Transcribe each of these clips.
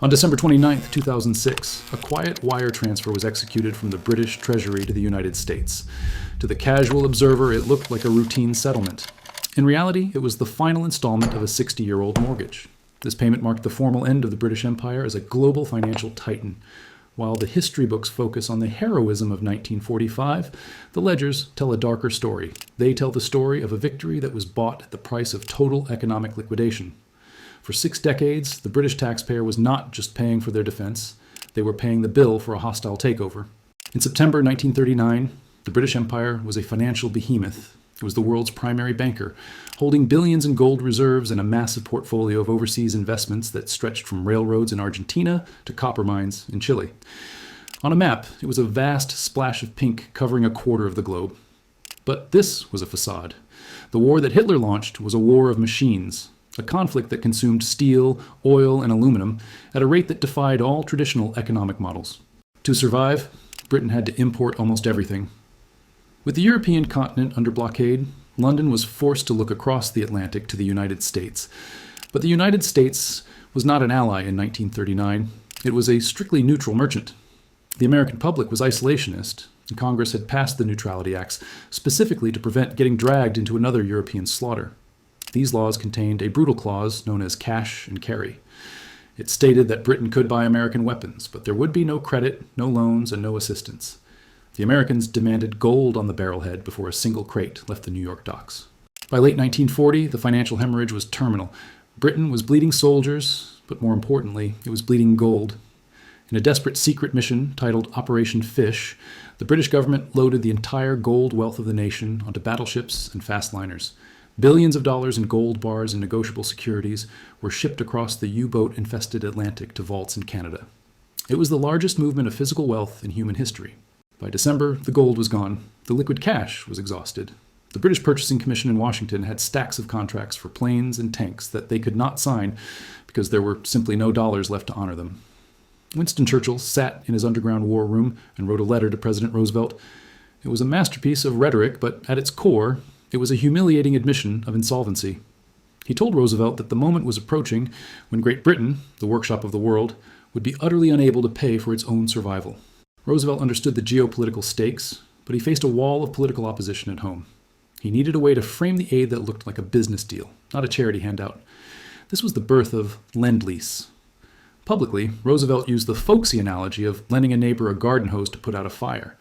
On December 29, 2006, a quiet wire transfer was executed from the British Treasury to the United States. To the casual observer, it looked like a routine settlement. In reality, it was the final installment of a 60-year-old mortgage. This payment marked the formal end of the British Empire as a global financial titan. While the history books focus on the heroism of 1945, the ledgers tell a darker story. They tell the story of a victory that was bought at the price of total economic liquidation. For 6 decades, the British taxpayer was not just paying for their defense, they were paying the bill for a hostile takeover. In September 1939, the British Empire was a financial behemoth. It was the world's primary banker, holding billions in gold reserves and a massive portfolio of overseas investments that stretched from railroads in Argentina to copper mines in Chile. On a map, it was a vast splash of pink covering a quarter of the globe. But this was a facade. The war that Hitler launched was a war of machines, a conflict that consumed steel, oil, and aluminum at a rate that defied all traditional economic models. To survive, Britain had to import almost everything. With the European continent under blockade, London was forced to look across the Atlantic to the United States. But the United States was not an ally in 1939. It was a strictly neutral merchant. The American public was isolationist, and Congress had passed the Neutrality Acts specifically to prevent getting dragged into another European slaughter. These laws contained a brutal clause known as cash and carry. It stated that Britain could buy American weapons, but there would be no credit, no loans, and no assistance. The Americans demanded gold on the barrelhead before a single crate left the New York docks. By late 1940, the financial hemorrhage was terminal. Britain was bleeding soldiers, but more importantly, it was bleeding gold. In a desperate secret mission titled Operation Fish, the British government loaded the entire gold wealth of the nation onto battleships and fast liners. Billions of dollars in gold bars and negotiable securities were shipped across the U-boat-infested Atlantic to vaults in Canada. It was the largest movement of physical wealth in human history. By December, the gold was gone. The liquid cash was exhausted. The British Purchasing Commission in Washington had stacks of contracts for planes and tanks that they could not sign because there were simply no dollars left to honor them. Winston Churchill sat in his underground war room and wrote a letter to President Roosevelt. It was a masterpiece of rhetoric, but at its core, it was a humiliating admission of insolvency. He told Roosevelt that the moment was approaching when Great Britain, the workshop of the world, would be utterly unable to pay for its own survival. Roosevelt understood the geopolitical stakes, but he faced a wall of political opposition at home. He needed a way to frame the aid that looked like a business deal, not a charity handout. This was the birth of Lend-Lease. Publicly, Roosevelt used the folksy analogy of lending a neighbor a garden hose to put out a fire.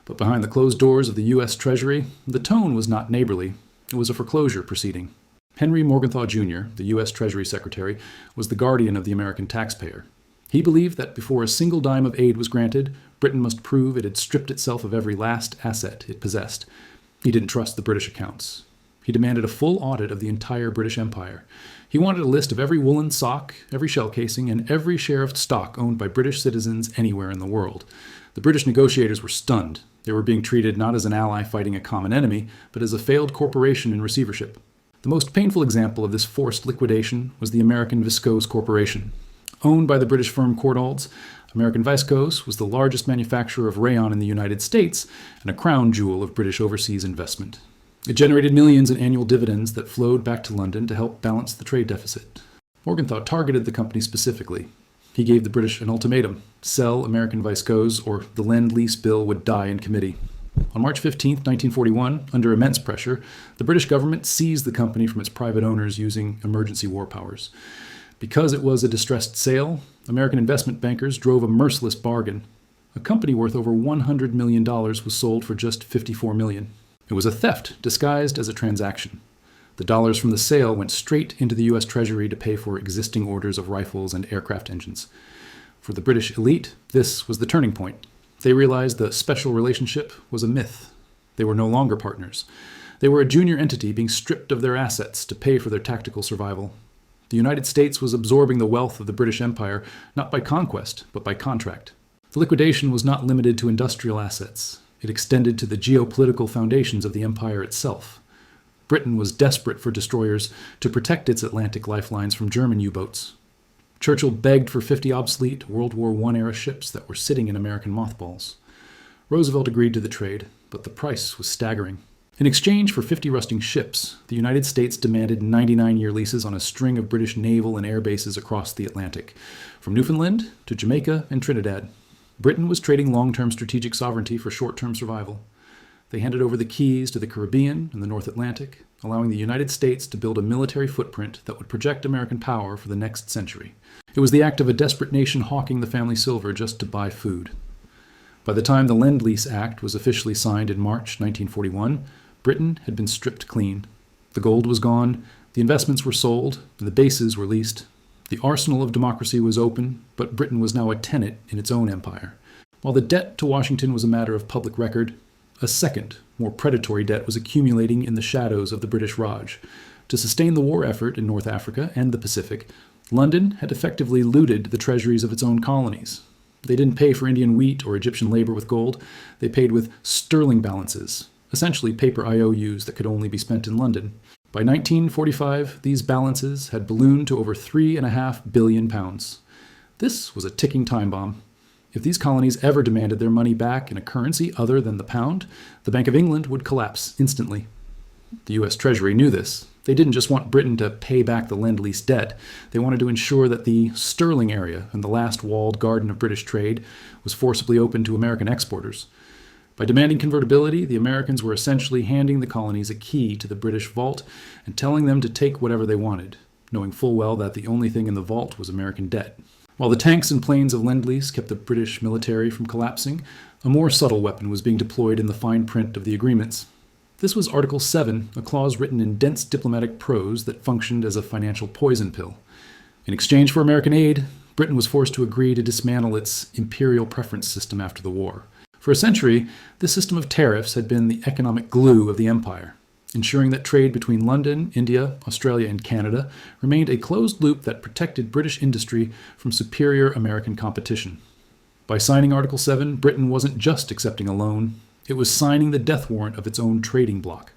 But behind the closed doors of the U.S. Treasury, the tone was not neighborly. It was a foreclosure proceeding. Henry Morgenthau Jr., the U.S. Treasury Secretary, was the guardian of the American taxpayer. He believed that before a single dime of aid was granted, Britain must prove it had stripped itself of every last asset it possessed. He didn't trust the British accounts. He demanded a full audit of the entire British Empire. He wanted a list of every woolen sock, every shell casing, and every share of stock owned by British citizens anywhere in the world. The British negotiators were stunned. They were being treated not as an ally fighting a common enemy, but as a failed corporation in receivership. The most painful example of this forced liquidation was the American Viscose Corporation. Owned by the British firm Cordalds, American Viscose was the largest manufacturer of rayon in the United States and a crown jewel of British overseas investment. It generated millions in annual dividends that flowed back to London to help balance the trade deficit. Morgenthau targeted the company specifically. He gave the British an ultimatum: sell American Viscose or the Lend-Lease bill would die in committee. On March 15, 1941, under immense pressure, the British government seized the company from its private owners using emergency war powers. Because it was a distressed sale, American investment bankers drove a merciless bargain. A company worth over $100 million was sold for just $54 million. It was a theft disguised as a transaction. The dollars from the sale went straight into the U.S. Treasury to pay for existing orders of rifles and aircraft engines. For the British elite, this was the turning point. They realized the special relationship was a myth. They were no longer partners. They were a junior entity being stripped of their assets to pay for their tactical survival. The United States was absorbing the wealth of the British Empire, not by conquest, but by contract. The liquidation was not limited to industrial assets. It extended to the geopolitical foundations of the empire itself. Britain was desperate for destroyers to protect its Atlantic lifelines from German U-boats. Churchill begged for 50 obsolete World War I-era ships that were sitting in American mothballs. Roosevelt agreed to the trade, but the price was staggering. In exchange for 50 rusting ships, the United States demanded 99-year leases on a string of British naval and air bases across the Atlantic, from Newfoundland to Jamaica and Trinidad. Britain was trading long-term strategic sovereignty for short-term survival. They handed over the keys to the Caribbean and the North Atlantic, allowing the United States to build a military footprint that would project American power for the next century. It was the act of a desperate nation hawking the family silver just to buy food. By the time the Lend-Lease Act was officially signed in March 1941, Britain had been stripped clean. The gold was gone, the investments were sold, and the bases were leased. The arsenal of democracy was open, but Britain was now a tenant in its own empire. While the debt to Washington was a matter of public record, a second, more predatory debt was accumulating in the shadows of the British Raj. To sustain the war effort in North Africa and the Pacific, London had effectively looted the treasuries of its own colonies. They didn't pay for Indian wheat or Egyptian labor with gold. They paid with sterling balances, essentially paper IOUs that could only be spent in London. By 1945, these balances had ballooned to over £3.5 billion. This was a ticking time bomb. If these colonies ever demanded their money back in a currency other than the pound, the Bank of England would collapse instantly. The U.S. Treasury knew this. They didn't just want Britain to pay back the Lend-Lease debt. They wanted to ensure that the sterling area and the last walled garden of British trade was forcibly opened to American exporters. By demanding convertibility, the Americans were essentially handing the colonies a key to the British vault and telling them to take whatever they wanted, knowing full well that the only thing in the vault was American debt. While the tanks and planes of Lend-Lease kept the British military from collapsing, a more subtle weapon was being deployed in the fine print of the agreements. This was Article 7, a clause written in dense diplomatic prose that functioned as a financial poison pill. In exchange for American aid, Britain was forced to agree to dismantle its imperial preference system after the war. For a century, this system of tariffs had been the economic glue of the empire, ensuring that trade between London, India, Australia, and Canada remained a closed loop that protected British industry from superior American competition. By signing Article 7, Britain wasn't just accepting a loan, it was signing the death warrant of its own trading bloc.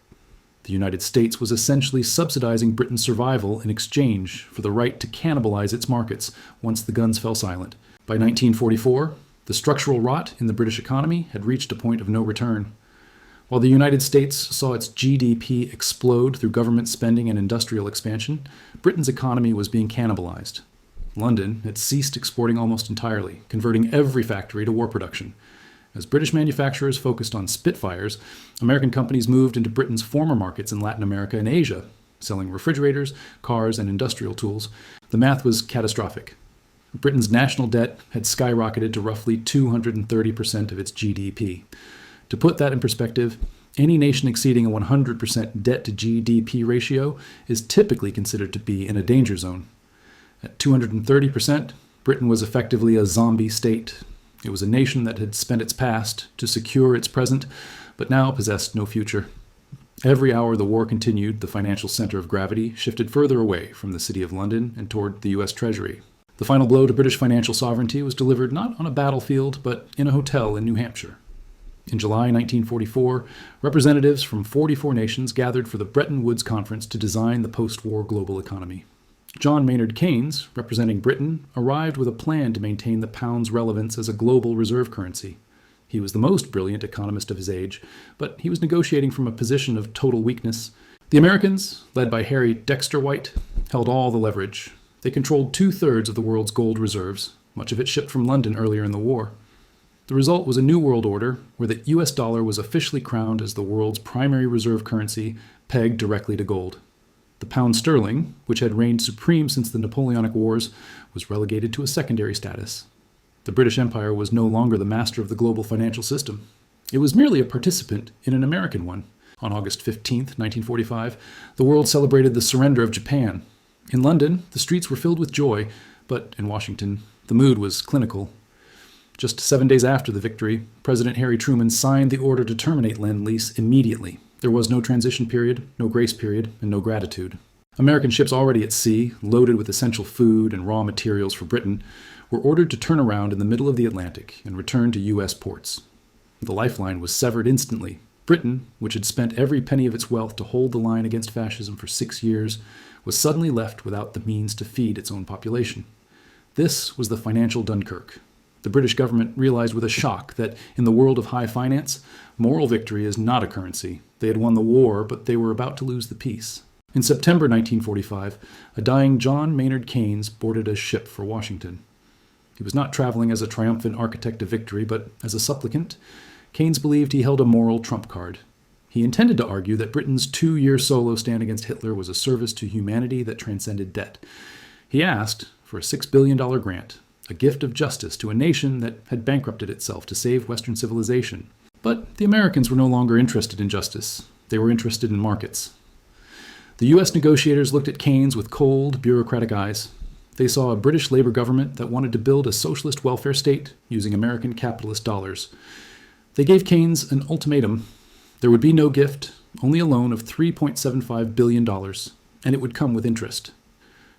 The United States was essentially subsidizing Britain's survival in exchange for the right to cannibalize its markets once the guns fell silent. By 1944, the structural rot in the British economy had reached a point of no return. While the United States saw its GDP explode through government spending and industrial expansion, Britain's economy was being cannibalized. London had ceased exporting almost entirely, converting every factory to war production. As British manufacturers focused on Spitfires, American companies moved into Britain's former markets in Latin America and Asia, selling refrigerators, cars, and industrial tools. The math was catastrophic. Britain's national debt had skyrocketed to roughly 230% of its GDP. To put that in perspective, any nation exceeding a 100% debt-to-GDP ratio is typically considered to be in a danger zone. At 230%, Britain was effectively a zombie state. It was a nation that had spent its past to secure its present, but now possessed no future. Every hour the war continued, the financial center of gravity shifted further away from the City of London and toward the U.S. Treasury. The final blow to British financial sovereignty was delivered not on a battlefield, but in a hotel in New Hampshire. In July 1944, representatives from 44 nations gathered for the Bretton Woods Conference to design the post-war global economy. John Maynard Keynes, representing Britain, arrived with a plan to maintain the pound's relevance as a global reserve currency. He was the most brilliant economist of his age, but he was negotiating from a position of total weakness. The Americans, led by Harry Dexter White, held all the leverage. They controlled 2/3 of the world's gold reserves, much of it shipped from London earlier in the war. The result was a new world order where the US dollar was officially crowned as the world's primary reserve currency, pegged directly to gold. The pound sterling, which had reigned supreme since the Napoleonic Wars, was relegated to a secondary status. The British Empire was no longer the master of the global financial system. It was merely a participant in an American one. On August 15, 1945, the world celebrated the surrender of Japan. In London, the streets were filled with joy, but in Washington, the mood was clinical. Just 7 days after the victory, President Harry Truman signed the order to terminate Lend-Lease immediately. There was no transition period, no grace period, and no gratitude. American ships already at sea, loaded with essential food and raw materials for Britain, were ordered to turn around in the middle of the Atlantic and return to U.S. ports. The lifeline was severed instantly. Britain, which had spent every penny of its wealth to hold the line against fascism for 6 years, was suddenly left without the means to feed its own population. This was the financial Dunkirk. The British government realized with a shock that in the world of high finance, moral victory is not a currency. They had won the war, but they were about to lose the peace. In September 1945, a dying John Maynard Keynes boarded a ship for Washington. He was not traveling as a triumphant architect of victory, but as a supplicant. Keynes believed he held a moral trump card. He intended to argue that Britain's 2-year solo stand against Hitler was a service to humanity that transcended debt. He asked for a $6 billion grant, a gift of justice to a nation that had bankrupted itself to save Western civilization. But the Americans were no longer interested in justice. They were interested in markets. The U.S. negotiators looked at Keynes with cold, bureaucratic eyes. They saw a British Labour government that wanted to build a socialist welfare state using American capitalist dollars. They gave Keynes an ultimatum. There would be no gift, only a loan of $3.75 billion, and it would come with interest.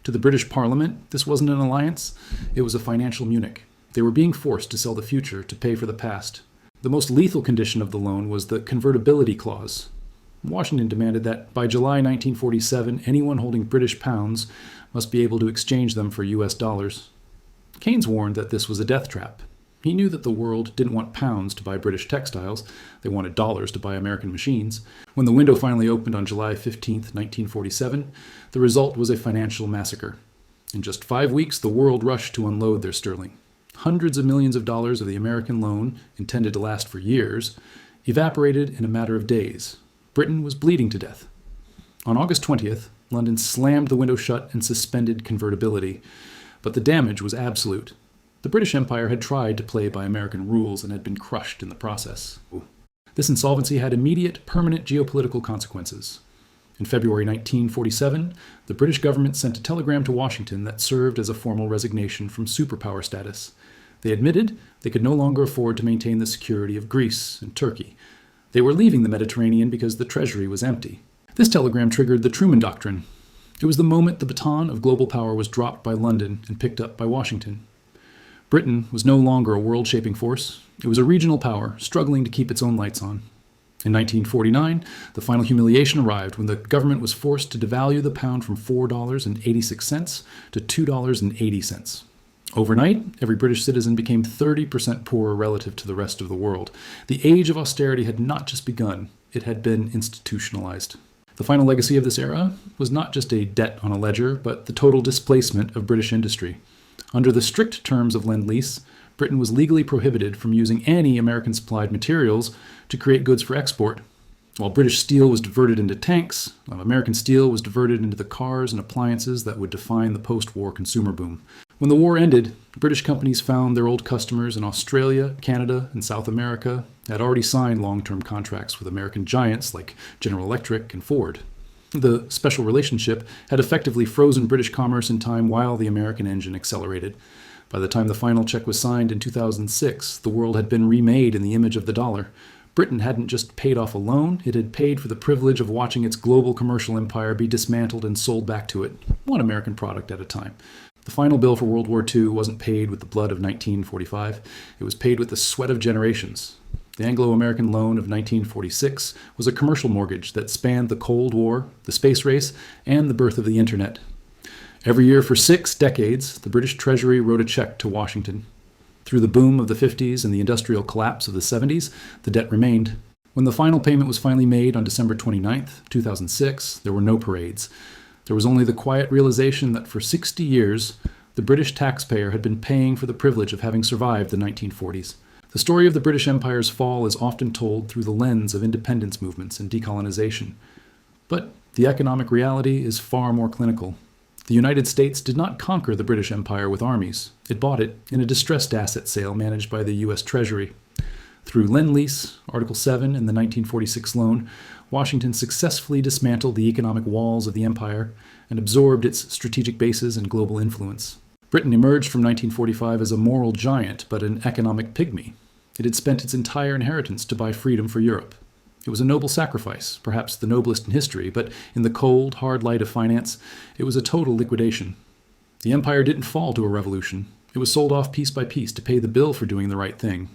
To the British Parliament, this wasn't an alliance, it was a financial Munich. They were being forced to sell the future to pay for the past. The most lethal condition of the loan was the convertibility clause. Washington demanded that by July 1947, anyone holding British pounds must be able to exchange them for US dollars. Keynes warned that this was a death trap. He knew that the world didn't want pounds to buy British textiles. They wanted dollars to buy American machines. When the window finally opened on July 15, 1947, the result was a financial massacre. In just 5 weeks, the world rushed to unload their sterling. Hundreds of millions of dollars of the American loan, intended to last for years, evaporated in a matter of days. Britain was bleeding to death. On August 20th, London slammed the window shut and suspended convertibility, but the damage was absolute. The British Empire had tried to play by American rules and had been crushed in the process. This insolvency had immediate, permanent geopolitical consequences. In February 1947, the British government sent a telegram to Washington that served as a formal resignation from superpower status. They admitted they could no longer afford to maintain the security of Greece and Turkey. They were leaving the Mediterranean because the treasury was empty. This telegram triggered the Truman Doctrine. It was the moment the baton of global power was dropped by London and picked up by Washington. Britain was no longer a world-shaping force. It was a regional power, struggling to keep its own lights on. In 1949, the final humiliation arrived when the government was forced to devalue the pound from $4.86 to $2.80. Overnight, every British citizen became 30% poorer relative to the rest of the world. The age of austerity had not just begun, it had been institutionalized. The final legacy of this era was not just a debt on a ledger, but the total displacement of British industry. Under the strict terms of Lend-Lease, Britain was legally prohibited from using any American-supplied materials to create goods for export. While British steel was diverted into tanks, American steel was diverted into the cars and appliances that would define the post-war consumer boom. When the war ended, British companies found their old customers in Australia, Canada, and South America had already signed long-term contracts with American giants like General Electric and Ford. The special relationship had effectively frozen British commerce in time while the American engine accelerated. By the time the final check was signed in 2006, the world had been remade in the image of the dollar. Britain hadn't just paid off a loan, it had paid for the privilege of watching its global commercial empire be dismantled and sold back to it, one American product at a time. The final bill for World War II wasn't paid with the blood of 1945, it was paid with the sweat of generations. The Anglo-American Loan of 1946 was a commercial mortgage that spanned the Cold War, the space race, and the birth of the Internet. Every year for 6 decades, the British Treasury wrote a check to Washington. Through the boom of the 50s and the industrial collapse of the 70s, the debt remained. When the final payment was finally made on December 29, 2006, there were no parades. There was only the quiet realization that for 60 years, the British taxpayer had been paying for the privilege of having survived the 1940s. The story of the British Empire's fall is often told through the lens of independence movements and decolonization. But the economic reality is far more clinical. The United States did not conquer the British Empire with armies. It bought it in a distressed asset sale managed by the U.S. Treasury. Through Lend-Lease, Article 7, and the 1946 loan, Washington successfully dismantled the economic walls of the empire and absorbed its strategic bases and global influence. Britain emerged from 1945 as a moral giant, but an economic pygmy. It had spent its entire inheritance to buy freedom for Europe. It was a noble sacrifice, perhaps the noblest in history, but in the cold, hard light of finance, it was a total liquidation. The empire didn't fall to a revolution. It was sold off piece by piece to pay the bill for doing the right thing.